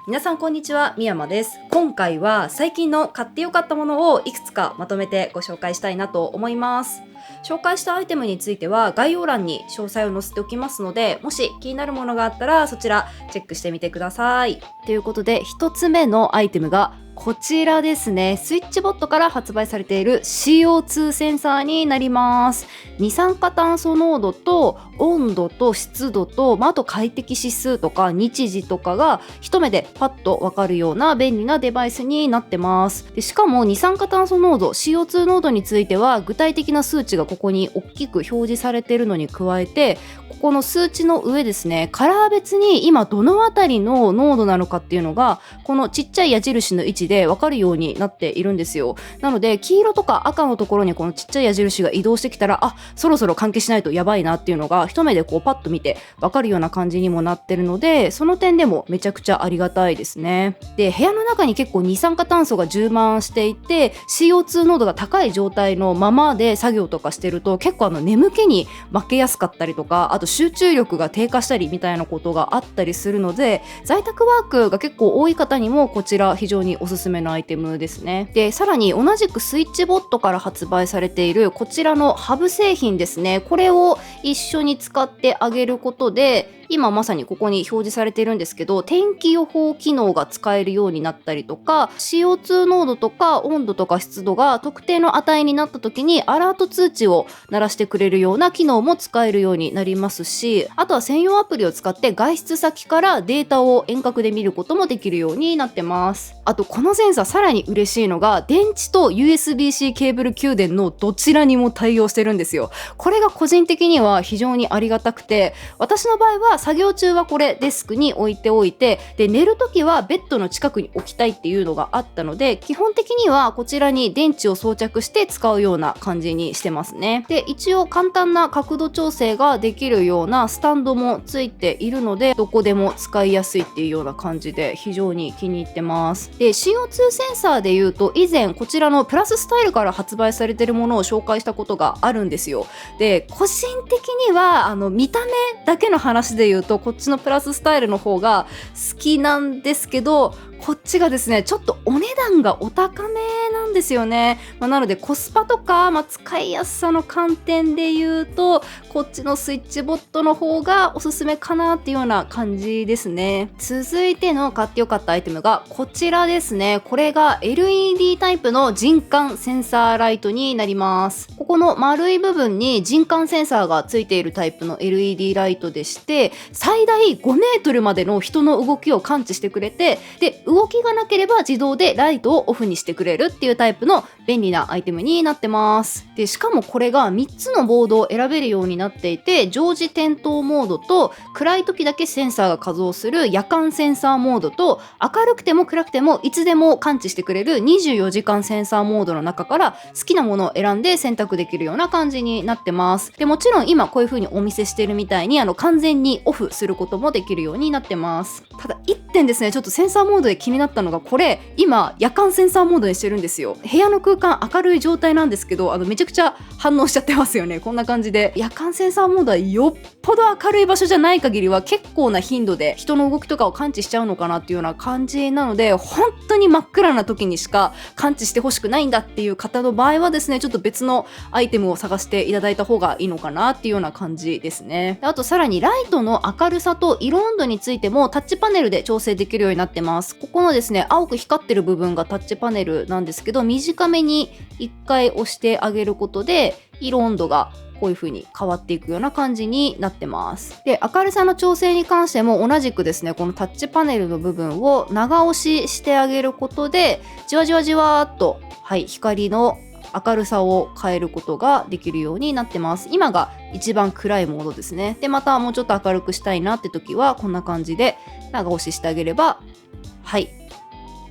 皆さんこんにちは、みやまです。今回は最近の買ってよかったものをいくつかまとめてご紹介したいなと思います。紹介したアイテムについては概要欄に詳細を載せておきますので、もし気になるものがあったらそちらチェックしてみてください。ということで1つ目のアイテムがこちらですね。スイッチボットから発売されている CO2 センサーになります。二酸化炭素濃度と温度と湿度と、あと快適指数とか日時とかが一目でパッとわかるような便利なデバイスになってます。でしかも二酸化炭素濃度 CO2 濃度については具体的な数値がここに大きく表示されているのに加えて、ここの数値の上ですね、カラー別に今どのあたりの濃度なのかっていうのがこのちっちゃい矢印の位置で分かるようになっているんですよ。なので黄色とか赤のところにこのちっちゃい矢印が移動してきたら、そろそろ換気しないとやばいなっていうのが一目でこうパッと見て分かるような感じにもなってるので、その点でもめちゃくちゃありがたいですね。で、部屋の中に結構二酸化炭素が充満していて CO2 濃度が高い状態のままで作業とかしてると結構眠気に負けやすかったりとか、あと集中力が低下したりみたいなことがあったりするので、在宅ワークが結構多い方にもこちら非常におすすめのアイテムですね。で、さらに同じくスイッチボットから発売されているこちらのハブ製品ですね。これを一緒に使ってあげることで、今まさにここに表示されているんですけど、天気予報機能が使えるようになったりとか、 CO2 濃度とか温度とか湿度が特定の値になった時にアラート通知を鳴らしてくれるような機能も使えるようになりますし、あとは専用アプリを使って外出先からデータを遠隔で見ることもできるようになってます。あとこのセンサーさらに嬉しいのが、電池と USB-C ケーブル給電のどちらにも対応してるんですよ。これが個人的には非常にありがたくて、私の場合は作業中はこれデスクに置いておいて、で寝るときはベッドの近くに置きたいっていうのがあったので、基本的にはこちらに電池を装着して使うような感じにしてますね。で、一応簡単な角度調整ができるようなスタンドもついているので、どこでも使いやすいっていうような感じで非常に気に入ってます。で、 CO2 センサーでいうと以前こちらのプラススタイルから発売されているものを紹介したことがあるんですよ。で、個人的には見た目だけの話で言うとこっちのプラススタイルの方が好きなんですけど、こっちがですねちょっとお値段がお高めなんですよね。なのでコスパとか、使いやすさの観点で言うとこっちのスイッチボットの方がおすすめかなっていうような感じですね。続いての買ってよかったアイテムがこちらですね。これが LED タイプの人感センサーライトになります。ここの丸い部分に人感センサーがついているタイプの LED ライトでして、最大5メートルまでの人の動きを感知してくれて、で動きがなければ自動でライトをオフにしてくれるっていうタイプの便利なアイテムになってます。で、しかもこれが3つのボードを選べるようになっていて、常時点灯モードと暗い時だけセンサーが稼働する夜間センサーモードと、明るくても暗くてもいつでも感知してくれる24時間センサーモードの中から好きなものを選んで選択できるような感じになってます。で、もちろん今こういう風にお見せしているみたいに完全にオフすることもできるようになってます。ただ1点ですね、ちょっとセンサーモードで気になったのが、これ今夜間センサーモードにしてるんですよ。部屋の空間明るい状態なんですけど、めちゃくちゃ反応しちゃってますよね。こんな感じで夜間センサーモードはよっぽど明るい場所じゃない限りは結構な頻度で人の動きとかを感知しちゃうのかなっていうような感じなので、本当に真っ暗な時にしか感知してほしくないんだっていう方の場合はですね、ちょっと別のアイテムを探していただいた方がいいのかなっていうような感じですね。あとさらにライトの明るさと色温度についてもタッチパネルで調整できるようになってます。ここのですね青く光ってる部分がタッチパネルなんですけど、短めに1回押してあげることで色温度がこういう風に変わっていくような感じになってます。で、明るさの調整に関しても同じくですね、このタッチパネルの部分を長押ししてあげることでじわじわじわーっと、光の明るさを変えることができるようになってます。今が一番暗いモードですね。で、またもうちょっと明るくしたいなって時はこんな感じで長押ししてあげれば、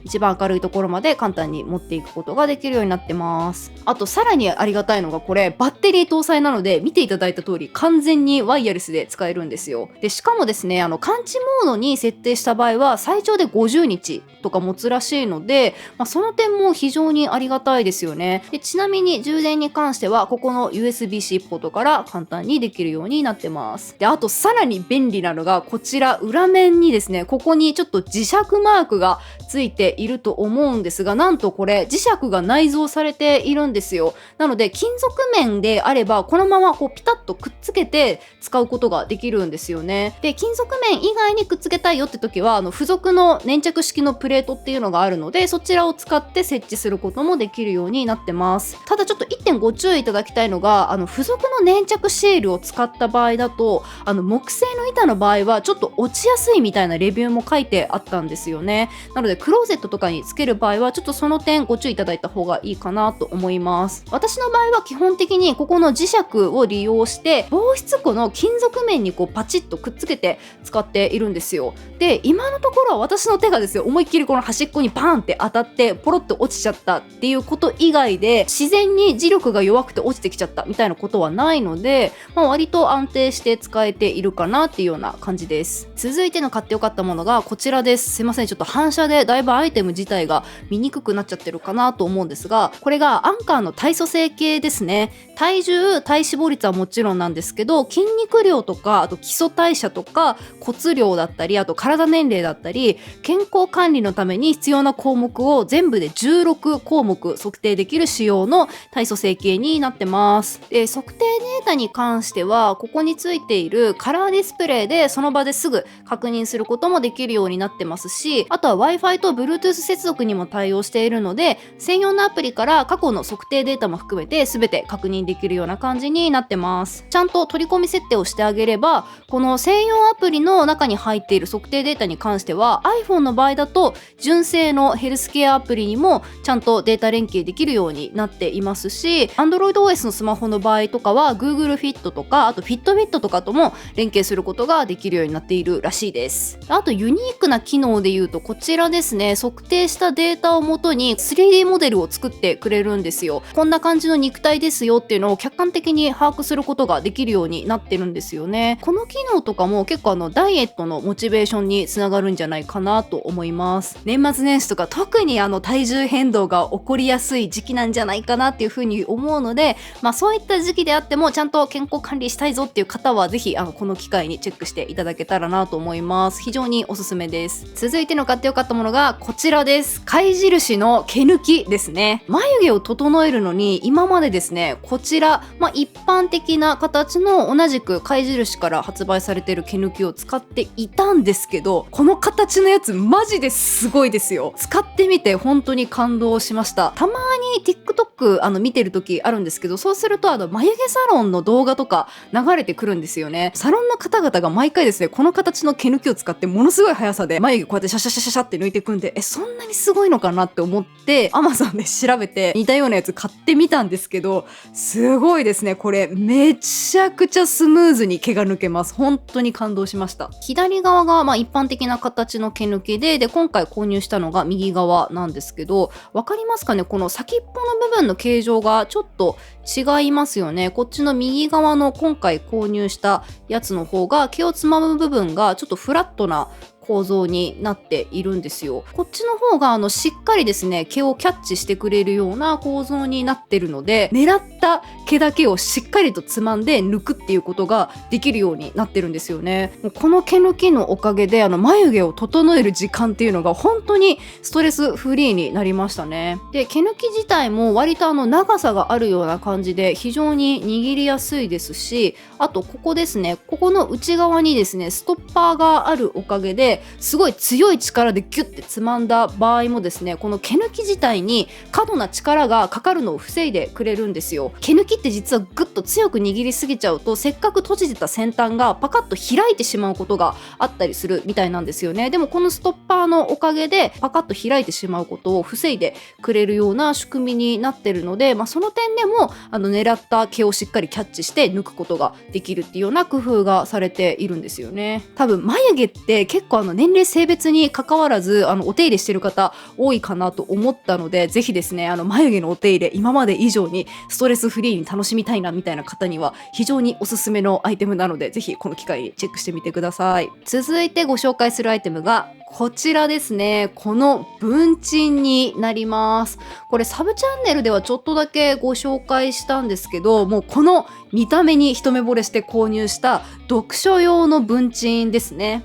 一番明るいところまで簡単に持っていくことができるようになってます。あとさらにありがたいのがこれバッテリー搭載なので、見ていただいた通り完全にワイヤレスで使えるんですよ。でしかもですね、感知モードに設定した場合は最長で50日とか持つらしいので、その点も非常にありがたいですよね。でちなみに充電に関してはここの USB-C ポートから簡単にできるようになってます。であとさらに便利なのがこちら裏面にですね、ここにちょっと磁石マークがついていると思うんですが、なんとこれ磁石が内蔵されているんですよ。なので金属面であればこのままこうピタッとくっつけて使うことができるんですよね。で金属面以外にくっつけたいよって時は付属の粘着式のプレートっていうのがあるので、そちらを使って設置することもできるようになってます。ただちょっと1点ご注意いただきたいのが、付属の粘着シールを使った場合だと木製の板の場合はちょっと落ちやすいみたいなレビューも書いてあったんですよね。なのでクローゼットとかにつける場合はちょっとその点ご注意いただいた方がいいかなと思います。私の場合は基本的にここの磁石を利用して防湿庫の金属面にこうパチッとくっつけて使っているんですよ。で今のところは私の手がですよ、思いっきりこの端っこにパーンって当たってポロッと落ちちゃったっていうこと以外で自然に磁力が弱くて落ちてきちゃったみたいなことはないので、割と安定して使えているかなっていうような感じです。続いての買ってよかったものがこちらです。すいません、ちょっと反射でだいぶアイテム自体が見にくくなっちゃってるかなと思うんですが、これがアンカーの体組成計ですね。体重体脂肪率はもちろんなんですけど、筋肉量とかあと基礎代謝とか骨量だったり、あと体年齢だったり健康管理のために必要な項目を全部で16項目測定できる仕様の体組成計になってます。で測定データに関してはここについているカラーディスプレイでその場ですぐ確認することもできるようになってますし、あとは Wi-Fi と Bluetooth 接続にも対応しているので、専用のアプリから過去の測定データも含めて全て確認できるような感じになってます。ちゃんと取り込み設定をしてあげれば、この専用アプリの中に入っている測定データに関しては iPhone の場合だと純正のヘルスケアアプリにもちゃんとデータ連携できるようになっていますし、 AndroidOS のスマホの場合とかは Google Fit とかあと Fitbit とかとも連携することができるようになっているらしいです。あとユニークな機能でいうとこちらですね、測定したデータをもとに 3D モデルを作ってくれるんですよ。こんな感じの肉体ですよっていうのを客観的に把握することができるようになってるんですよね。この機能とかも結構ダイエットのモチベーションにつながるんじゃないかなと思います。年末年始とか特に体重変動が起こりやすい時期なんじゃないかなっていうふうに思うので、そういった時期であってもちゃんと健康管理したいぞっていう方はぜひこの機会にチェックしていただけたらなと思います。非常におすすめです。続いての買ってよかったものがこちらです。貝印の毛抜きですね。眉毛を整えるのに今までですね、こちら、一般的な形の同じく貝印から発売されている毛抜きを使っていたんですけど、この形のやつマジですごいですよ。使ってみて本当に感動しました。たまに TikTok 見てる時あるんですけど、そうすると眉毛サロンの動画とか流れてくるんですよね。サロンの方々が毎回ですね、この形の毛抜きを使ってものすごい速さで眉毛こうやってシャシャシャシャシャって抜いていくんで、そんなにすごいのかなって思って Amazon で調べて似たようなやつ買ってみたんですけど、すごいですね。これめちゃくちゃスムーズに毛が抜けます。本当に感動しました。左側が一般的な形の毛抜きで、今回購入したのが右側なんですけど、わかりますかね、この先っぽの部分の形状がちょっと違いますよね。こっちの右側の今回購入したやつの方が毛をつまむ部分がちょっとフラットな構造になっているんですよ。こっちの方がしっかりですね、毛をキャッチしてくれるような構造になってるので、狙った毛だけをしっかりとつまんで抜くっていうことができるようになってるんですよね。もうこの毛抜きのおかげで眉毛を整える時間っていうのが本当にストレスフリーになりましたね。で毛抜き自体も割と長さがあるような感じで非常に握りやすいですし、あとここですね、ここの内側にですねストッパーがあるおかげですごい強い力でギュッてつまんだ場合もですね、この毛抜き自体に過度な力がかかるのを防いでくれるんですよ。毛抜きって実はグッと強く握りすぎちゃうと、せっかく閉じてた先端がパカッと開いてしまうことがあったりするみたいなんですよね。でもこのストッパーのおかげでパカッと開いてしまうことを防いでくれるような仕組みになってるので、その点でも狙った毛をしっかりキャッチして抜くことができるっていうような工夫がされているんですよね。多分眉毛って結構年齢性別に関わらずお手入れしてる方多いかなと思ったので、ぜひですね眉毛のお手入れ今まで以上にストレスフリーに楽しみたいなみたいな方には非常におすすめのアイテムなので、ぜひこの機会にチェックしてみてください。続いてご紹介するアイテムがこちらですね。この文鎮になります。これサブチャンネルではちょっとだけご紹介したんですけど、もうこの見た目に一目惚れして購入した読書用の文鎮ですね。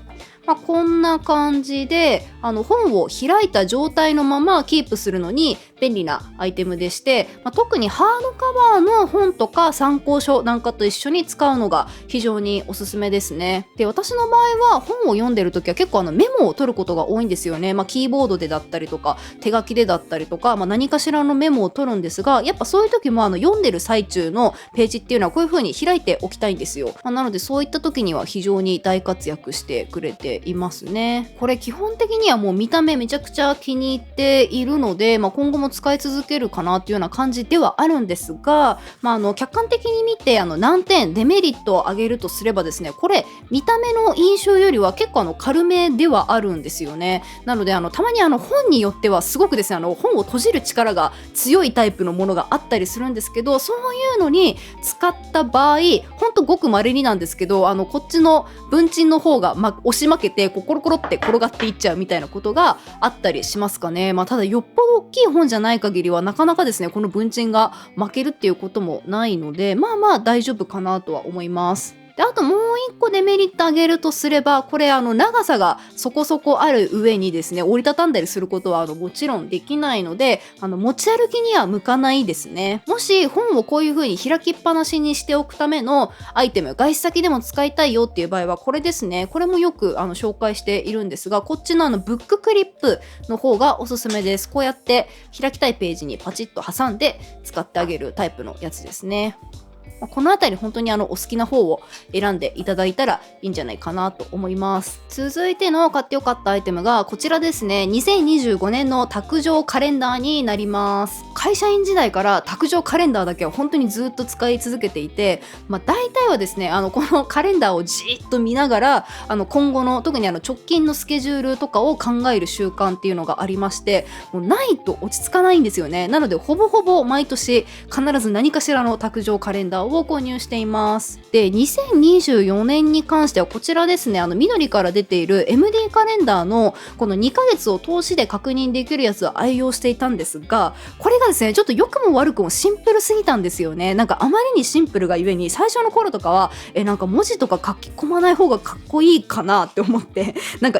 こんな感じで本を開いた状態のままキープするのに便利なアイテムでして、特にハードカバーの本とか参考書なんかと一緒に使うのが非常におすすめですね。で、私の場合は本を読んでる時は結構メモを取ることが多いんですよね。キーボードでだったりとか手書きでだったりとか、何かしらのメモを取るんですが、やっぱそういう時も読んでる最中のページっていうのはこういう風に開いておきたいんですよ。なのでそういった時には非常に大活躍してくれていますね。これ基本的にはもう見た目めちゃくちゃ気に入っているので、今後も使い続けるかなっていうような感じではあるんですが、客観的に見て難点デメリットを挙げるとすればですね、これ見た目の印象よりは結構軽めではあるんですよね。なのでたまに本によってはすごくですね本を閉じる力が強いタイプのものがあったりするんですけど、そういうのに使った場合ほんとごく稀になんですけどこっちの文鎮の方が、押し負けてコロコロって転がっていっちゃうみたいなことがあったりしますかね。ただよっぽど大きい本じゃない限りはなかなかですねこの文鎮が負けるっていうこともないので、大丈夫かなとは思います。で、あともう一個デメリット挙げるとすれば、これ長さがそこそこある上にですね折りたたんだりすることはもちろんできないので持ち歩きには向かないですね。もし本をこういう風に開きっぱなしにしておくためのアイテム、外出先でも使いたいよっていう場合はこれですね。これもよく紹介しているんですが、こっちのブッククリップの方がおすすめです。こうやって開きたいページにパチッと挟んで使ってあげるタイプのやつですね。このあたり本当にお好きな方を選んでいただいたらいいんじゃないかなと思います。続いての買ってよかったアイテムがこちらですね。2025年の卓上カレンダーになります。会社員時代から卓上カレンダーだけは本当にずっと使い続けていて、大体はですねこのカレンダーをじーっと見ながら今後の特に直近のスケジュールとかを考える習慣っていうのがありまして、もうないと落ち着かないんですよね。なのでほぼほぼ毎年必ず何かしらの卓上カレンダーを購入しています。で、2024年に関してはこちらですね緑から出ている MD カレンダーのこの2ヶ月を通しで確認できるやつを愛用していたんですが、これがですねちょっと良くも悪くもシンプルすぎたんですよね。あまりにシンプルがゆえに最初の頃とかは文字とか書き込まない方がかっこいいかなって思って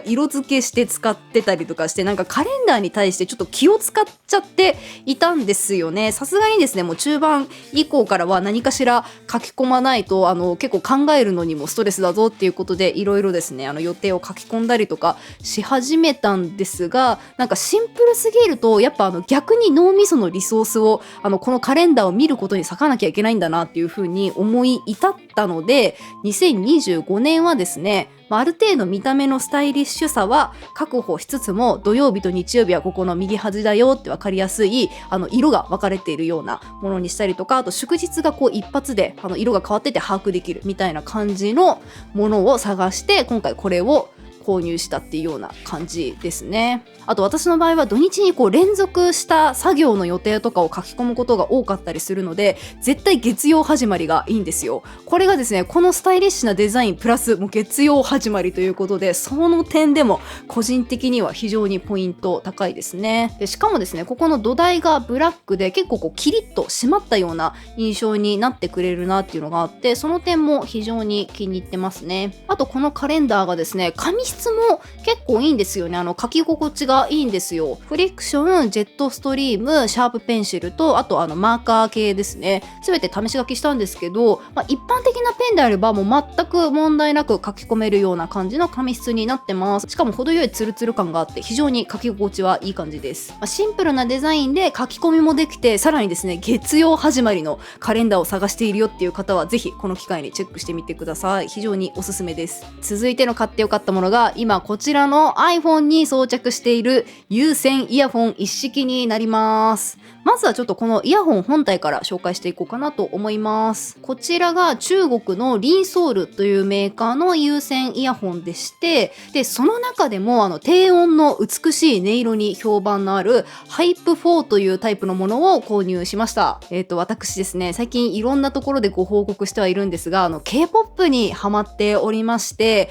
色付けして使ってたりとかしてカレンダーに対してちょっと気を使っちゃっていたんですよね。さすがにですねもう中盤以降からは何かしら書き込まないと結構考えるのにもストレスだぞっていうことでいろいろですね予定を書き込んだりとかし始めたんですが、シンプルすぎるとやっぱ逆に脳みそのリソースをこのカレンダーを見ることに割かなきゃいけないんだなっていうふうに思い至ったので、2025年はですねある程度見た目のスタイリッシュさは確保しつつも、土曜日と日曜日はここの右端だよって分かりやすい色が分かれているようなものにしたりとか、あと祝日が一発で色が変わってて把握できるみたいな感じのものを探して今回これを購入したっていうような感じですね。あと私の場合は土日に連続した作業の予定とかを書き込むことが多かったりするので、絶対月曜始まりがいいんですよ。これがですねこのスタイリッシュなデザインプラスもう月曜始まりということで、その点でも個人的には非常にポイント高いですね。でしかもですねここの土台がブラックで結構キリッと締まったような印象になってくれるなっていうのがあって、その点も非常に気に入ってますね。あとこのカレンダーがですね紙質も結構いいんですよね。書き心地がいいんですよ。フリクション、ジェットストリーム、シャープペンシルとあとマーカー系ですね。全て試し書きしたんですけど、一般的なペンであればもう全く問題なく書き込めるような感じの紙質になってます。しかも程よいツルツル感があって非常に書き心地はいい感じです。シンプルなデザインで書き込みもできて、さらにですね月曜始まりのカレンダーを探しているよっていう方はぜひこの機会にチェックしてみてください。非常におすすめです。続いての買ってよかったものがが今こちらの iPhone に装着している有線イヤホン一式になります。まずはちょっとこのイヤホン本体から紹介していこうかなと思います。こちらが中国のリンソールというメーカーの有線イヤホンでして、でその中でも低音の美しい音色に評判のあるハイプ4というタイプのものを購入しました。私ですね、最近いろんなところでご報告してはいるんですが、K-POP にハマっておりまして、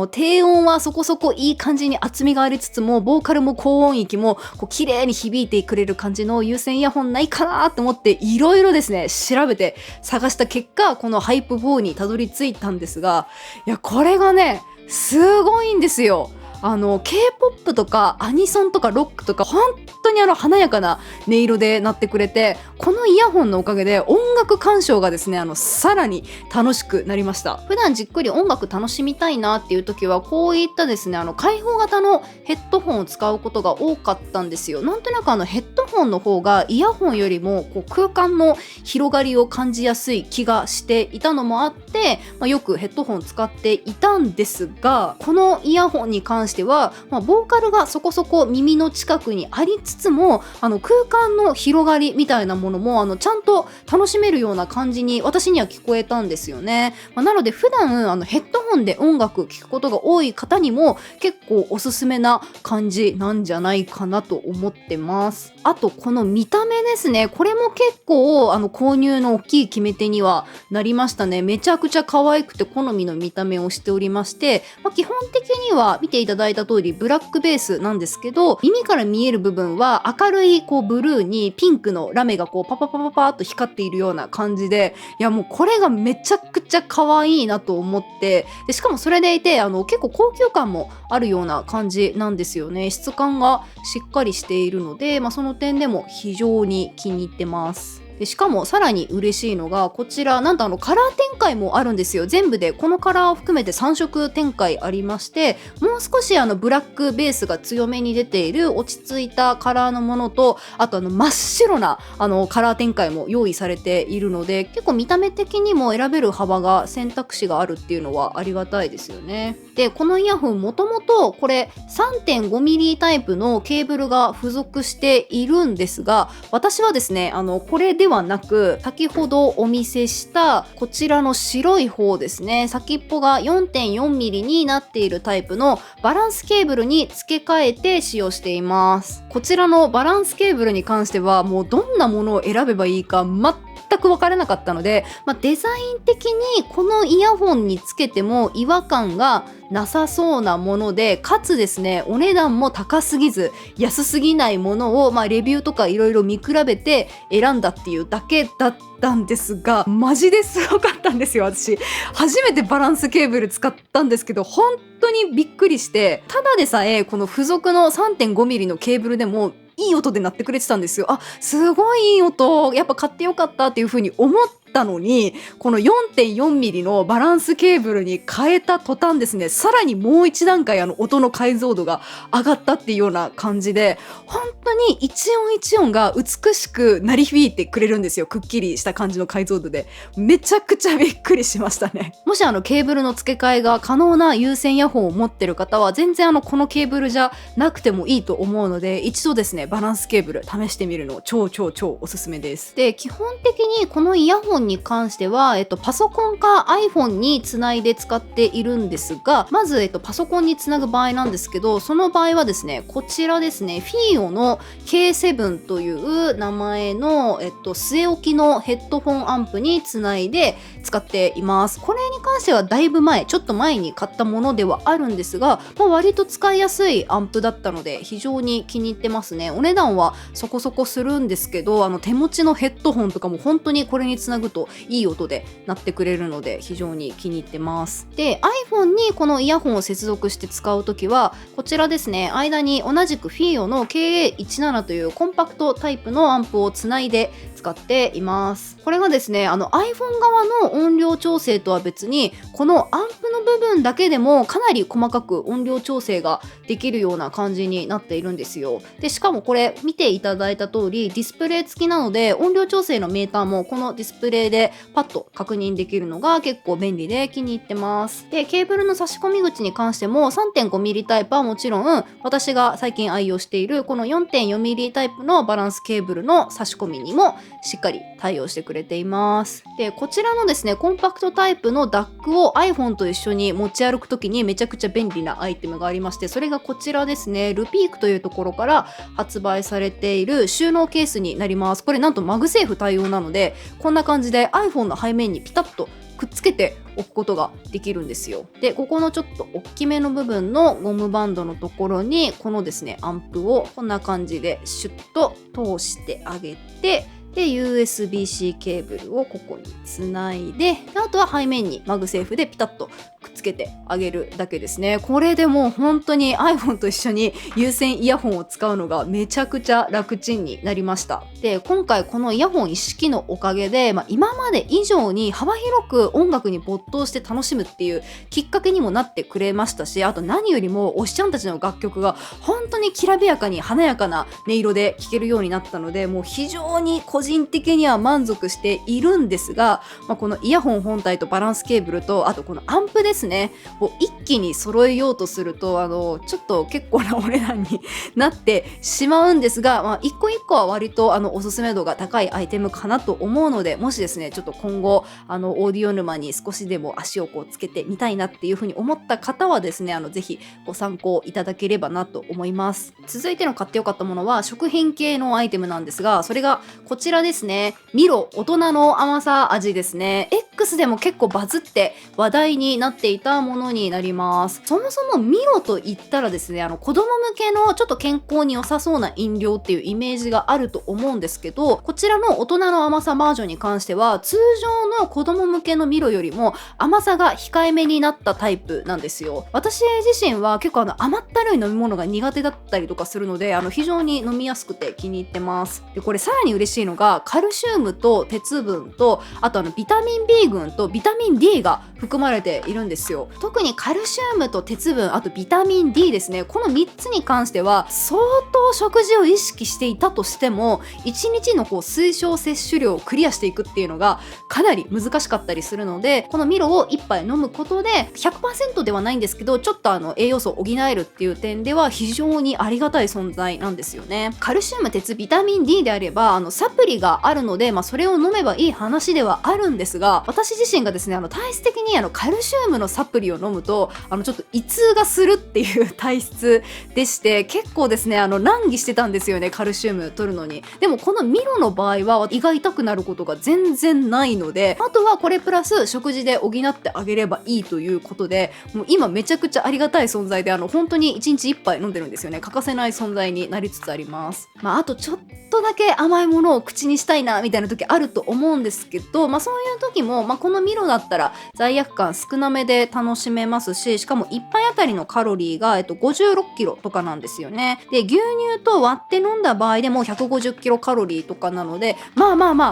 低音はそこそこいい感じに厚みがありつつも、ボーカルも高音域もこう綺麗に響いてくれる感じの有線イヤホンないかなと思っていろいろですね調べて探した結果、このハイプ4にたどり着いたんですが、いやこれがねすごいんですよ。K-POP とかアニソンとかロックとか本当に華やかな音色で鳴ってくれて、このイヤホンのおかげで音楽鑑賞がですねさらに楽しくなりました。普段じっくり音楽楽しみたいなっていう時はこういったですね開放型のヘッドホンを使うことが多かったんですよ。なんとなくヘッドホンの方がイヤホンよりもこう空間の広がりを感じやすい気がしていたのもあって、よくヘッドホンを使っていたんですが、このイヤホンに関しては、ボーカルがそこそこ耳の近くにありつつも空間の広がりみたいなものもちゃんと楽しめるような感じに私には聞こえたんですよね。なので普段ヘッドホンで音楽聴くことが多い方にも結構おすすめな感じなんじゃないかなと思ってます。あとこの見た目ですね、これも結構購入の大きい決め手にはなりましたね。めちゃくちゃ可愛くて好みの見た目をしておりまして、基本的には見ていただいた通りブラックベースなんですけど、耳から見える部分は明るいこうブルーにピンクのラメがこうパパパパパーっと光っているような感じで、いやもうこれがめちゃくちゃ可愛いなと思って、でしかもそれでいて結構高級感もあるような感じなんですよね。質感がしっかりしているので、その点でも非常に気に入ってます。でしかもさらに嬉しいのがこちら、なんとカラー展開もあるんですよ。全部でこのカラーを含めて3色展開ありまして、もう少しブラックベースが強めに出ている落ち着いたカラーのものと、あと真っ白なカラー展開も用意されているので、結構見た目的にも選べる幅が選択肢があるっていうのはありがたいですよね。でこのイヤホンもともとこれ 3.5mm タイプのケーブルが付属しているんですが、私はですねこれではなく先ほどお見せしたこちらの白い方ですね、先っぽが 4.4mm になっているタイプのバランスケーブルに付け替えて使用しています。こちらのバランスケーブルに関してはもうどんなものを選べばいいか全く分からなかったので、デザイン的にこのイヤホンにつけても違和感がなさそうなもので、かつですねお値段も高すぎず安すぎないものを、レビューとかいろいろ見比べて選んだっていうだけだったんですが、マジですごかったんですよ。私初めてバランスケーブル使ったんですけど、本当にびっくりして、ただでさえこの付属の 3.5mm のケーブルでもいい音で鳴ってくれてたんですよ。すごいいい音、やっぱ買ってよかったっていう風に思ったのに、この 4.4mm のバランスケーブルに変えた途端ですね、さらにもう一段階音の解像度が上がったっていうような感じで、本当に一音一音が美しく鳴り響いてくれるんですよ。くっきりした感じの解像度でめちゃくちゃびっくりしましたね。もしケーブルの付け替えが可能な有線イヤホンを持ってる方は全然このケーブルじゃなくてもいいと思うので、一度ですねバランスケーブル試してみるの超おすすめです。で基本的にこのイヤホンに関しては、パソコンか iPhone につないで使っているんですが、まず、パソコンにつなぐ場合なんですけど、その場合はですねこちらですね、フィーオの K7 という名前の、据え置きのヘッドホンアンプにつないで使っています。これに関してはだいぶちょっと前に買ったものではあるんですが、割と使いやすいアンプだったので非常に気に入ってますね。お値段はそこそこするんですけど、手持ちのヘッドホンとかも本当にこれにつなぐといい音で鳴ってくれるので非常に気に入ってます。で iPhone にこのイヤホンを接続して使うときはこちらですね、間に同じくフィーオの KA17 というコンパクトタイプのアンプをつないで使っています。これがですねiPhone 側の音量調整とは別にこのアンプの部分だけでもかなり細かく音量調整ができるような感じになっているんですよ。でしかもこれ見ていただいた通りディスプレイ付きなので音量調整のメーターもこのディスプレイでパッと確認できるのが結構便利で気に入ってます。でケーブルの差し込み口に関しても 3.5mm タイプはもちろん私が最近愛用しているこの 4.4mm タイプのバランスケーブルの差し込みにもしっかり対応してくれています。でこちらのですねコンパクトタイプの DAC を iPhone と一緒に持ち歩くときにめちゃくちゃ便利なアイテムがありまして、それがこちらですね。ルピークというところから発売されている収納ケースになります。これなんとマグセーフ対応なのでこんな感じで iPhone の背面にピタッとくっつけておくことができるんですよ。でここのちょっと大きめの部分のゴムバンドのところにこのですねアンプをこんな感じでシュッと通してあげて、で USB-C ケーブルをここにつないで、あとは背面にマグセーフでピタッとくっつけてあげるだけですね。これでもう本当に iPhone と一緒に有線イヤホンを使うのがめちゃくちゃ楽ちんになりました。で今回このイヤホン一式のおかげで、今まで以上に幅広く音楽に没頭して楽しむっていうきっかけにもなってくれましたし、あと何よりも推しちゃんたちの楽曲が本当にきらびやかに華やかな音色で聴けるようになったので、もう非常に個人的には満足しているんですが、このイヤホン本体とバランスケーブルとあとこのアンプですねを一気に揃えようとするとちょっと結構なお値段になってしまうんですが、一個一個は割とおすすめ度が高いアイテムかなと思うので、もしですねちょっと今後オーディオ沼に少しでも足をつけてみたいなっていうふうに思った方はですねぜひご参考いただければなと思います。続いての買ってよかったものは食品系のアイテムなんですが、それがこちらですね。ミロ大人の甘さ味ですね。 X でも結構バズって話題になっていたものになります。そもそもミロと言ったらですね子供向けのちょっと健康に良さそうな飲料っていうイメージがあると思うんですけど、こちらの大人の甘さバージョンに関しては通常の子供向けのミロよりも甘さが控えめになったタイプなんですよ。私自身は結構甘ったるい飲み物が苦手だったりとかするので非常に飲みやすくて気に入ってます。でこれさらに嬉しいのがカルシウムと鉄分とあとビタミン B 群とビタミン D が含まれているんですよ。特にカルシウムと鉄分あとビタミン D ですね、この3つに関しては相当食事を意識していたとしても1日の推奨摂取量をクリアしていくっていうのがかなり難しかったりするので、このミロを1杯飲むことで 100% ではないんですけどちょっと栄養素を補えるっていう点では非常にありがたい存在なんですよね。カルシウム鉄ビタミン D であればサプリがあるので、それを飲めばいい話ではあるんですが、私自身がですね体質的にカルシウムのサプリを飲むとちょっと胃痛がするっていう体質でして結構ですね難儀してたんですよね、カルシウム取るのに。でもこのミロの場合は胃が痛くなることが全然ないので、あとはこれプラス食事で補ってあげればいいということで、もう今めちゃくちゃありがたい存在で本当に1日1杯飲んでるんですよね。欠かせない存在になりつつあります。あとちょっとだけ甘いものを口にしたいなみたいな時あると思うんですけど、そういう時も、このミロだったら罪悪感少なめで楽しめますし、しかも1杯あたりのカロリーが、56キロとかなんですよね。で牛乳と割って飲んだ場合でも150キロカロリーとかなので、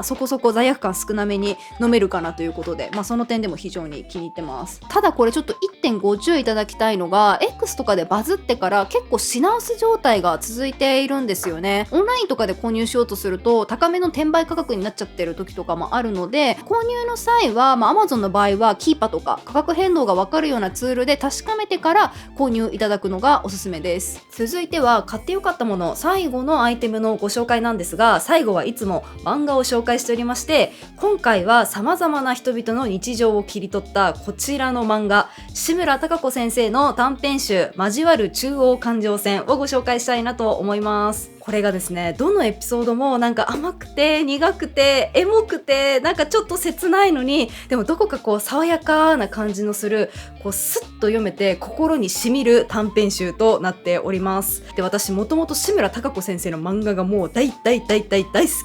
そこそこ罪悪感少なめに飲めるかなということで、その点でも非常に気に入ってます。ただこれちょっと 1.5 注意いただきたいのが X とかでバズってから結構品薄状態が続いているんですよね。オンラインとかで購入しようとすると高めの転売価格になっちゃってる時とかもあるので、購入の際は、Amazon の場合はキーパとか価格変動が分かるようなツールで確かめてから購入いただくのがおすすめです。続いては買ってよかったもの最後のアイテムのご紹介なんですが、最後はいつも漫画を紹介しておりまして、今回は様々な人々の日常を切り取ったこちらの漫画、志村貴子先生の短編集交わる中央環状線をご紹介したいなと思います。これがですねどのエピソードも甘くて苦くてエモくてちょっと切ないのに、でもどこか爽やかな感じのするスッと読めて心に染みる短編集となっております。で私もともと志村貴子先生の漫画がもう大好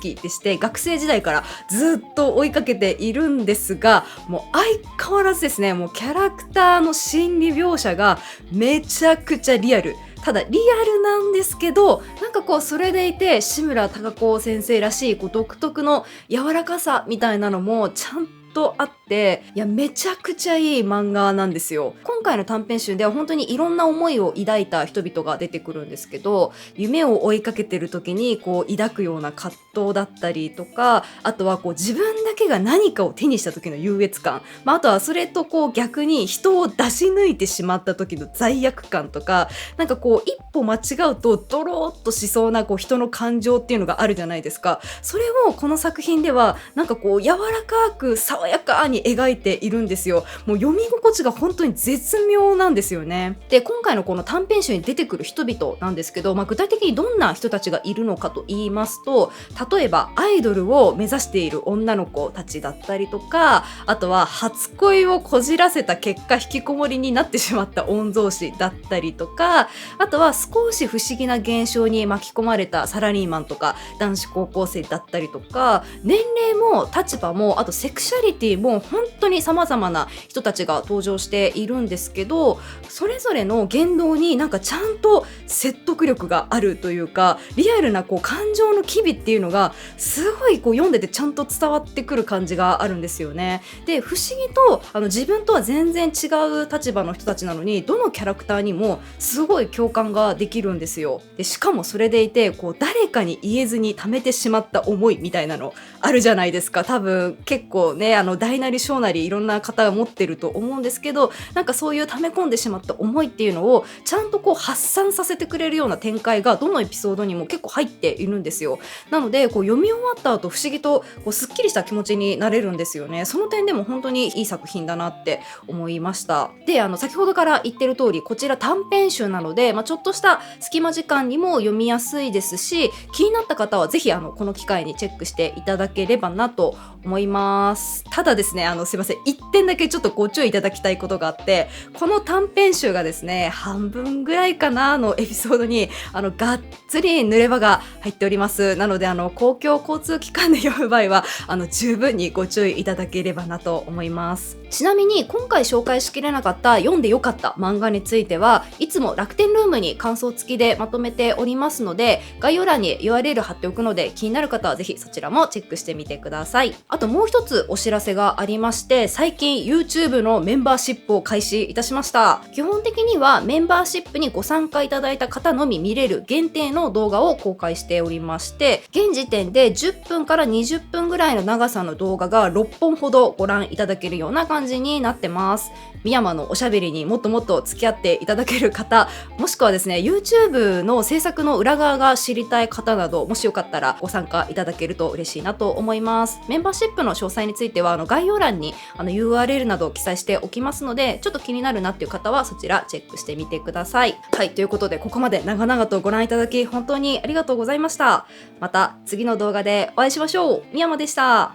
きでして、学生時代からずっと追いかけているんですが、もう相変わらずですねもうキャラクターの心理描写がめちゃくちゃリアル。ただリアルなんですけどかこうそれでいて志村貴子先生らしいこう独特の柔らかさみたいなのもちゃんとあって、いやめちゃくちゃいい漫画なんですよ。今回の短編集では本当にいろんな思いを抱いた人々が出てくるんですけど、夢を追いかけてる時にこう抱くような葛藤だったりとか、あとはこう自分だけが何かを手にした時の優越感、あとはそれとこう逆に人を出し抜いてしまった時の罪悪感とか、なんかこう一歩間違うとドローっとしそうなこう人の感情っていうのがあるじゃないですか。それをこの作品ではなんかこう柔らかく爽やかに描いているんですよ。もう読み心地が本当に絶妙なんですよね。で、今回のこの短編集に出てくる人々なんですけど、具体的にどんな人たちがいるのかと言いますと、例えばアイドルを目指している女の子たちだったりとか、あとは初恋をこじらせた結果引きこもりになってしまった御曹司だったりとか、あとは少し不思議な現象に巻き込まれたサラリーマンとか男子高校生だったりとか、年齢も立場もあとセクシャリティも本当に様々な人たちが登場しているんですけど、それぞれの言動になんかちゃんと説得力があるというか、リアルなこう感情の機微っていうのがすごいこう読んでてちゃんと伝わってくる感じがあるんですよね。で、不思議と自分とは全然違う立場の人たちなのに、どのキャラクターにもすごい共感ができるんですよ。で、しかもそれでいてこう誰かに言えずに溜めてしまった思いみたいなのあるじゃないですか。多分結構ね、大なり小なりいろんな方が持ってると思うんですけど、なんかそういう溜め込んでしまった思いっていうのをちゃんとこう発散させてくれるような展開がどのエピソードにも結構入っているんですよ。なのでこう読み終わった後不思議とこうすっきりした気持ちになれるんですよね。その点でも本当にいい作品だなって思いました。で、先ほどから言ってる通りこちら短編集なので、ちょっとした隙間時間にも読みやすいですし、気になった方はぜひこの機会にチェックしていただければなと思います。ただですね、すいません、一点だけちょっとご注意いただきたいことがあって、この短編集がですね、半分ぐらいかなのエピソードにがっつり濡れ場が入っております。なので公共交通機関で読む場合は十分にご注意いただければなと思います。ちなみに今回紹介しきれなかった読んでよかった漫画についてはいつも楽天ルームに感想付きでまとめておりますので、概要欄に URL 貼っておくので、気になる方はぜひそちらもチェックしてみてください。あともう一つお知らせがありまして、最近 YouTube のメンバーシップを開始いたしました。基本的にはメンバーシップにご参加いただいた方のみ見れる限定の動画を公開しておりまして、現時点で10分から20分ぐらいの長さの動画が6本ほどご覧いただけるような感じになってます。深山のおしゃべりにもっともっと付き合っていただける方、もしくはですね YouTube の制作の裏側が知りたい方など、もしよかったらご参加いただけると嬉しいなと思います。メンバーシップの詳細については概要欄にURL などを記載しておきますので、ちょっと気になるなっていう方はそちらチェックしてみてください。はい、ということでここまで長々とご覧いただき本当にありがとうございました。また次の動画でお会いしましょう。深山でした。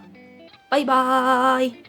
バイバーイ。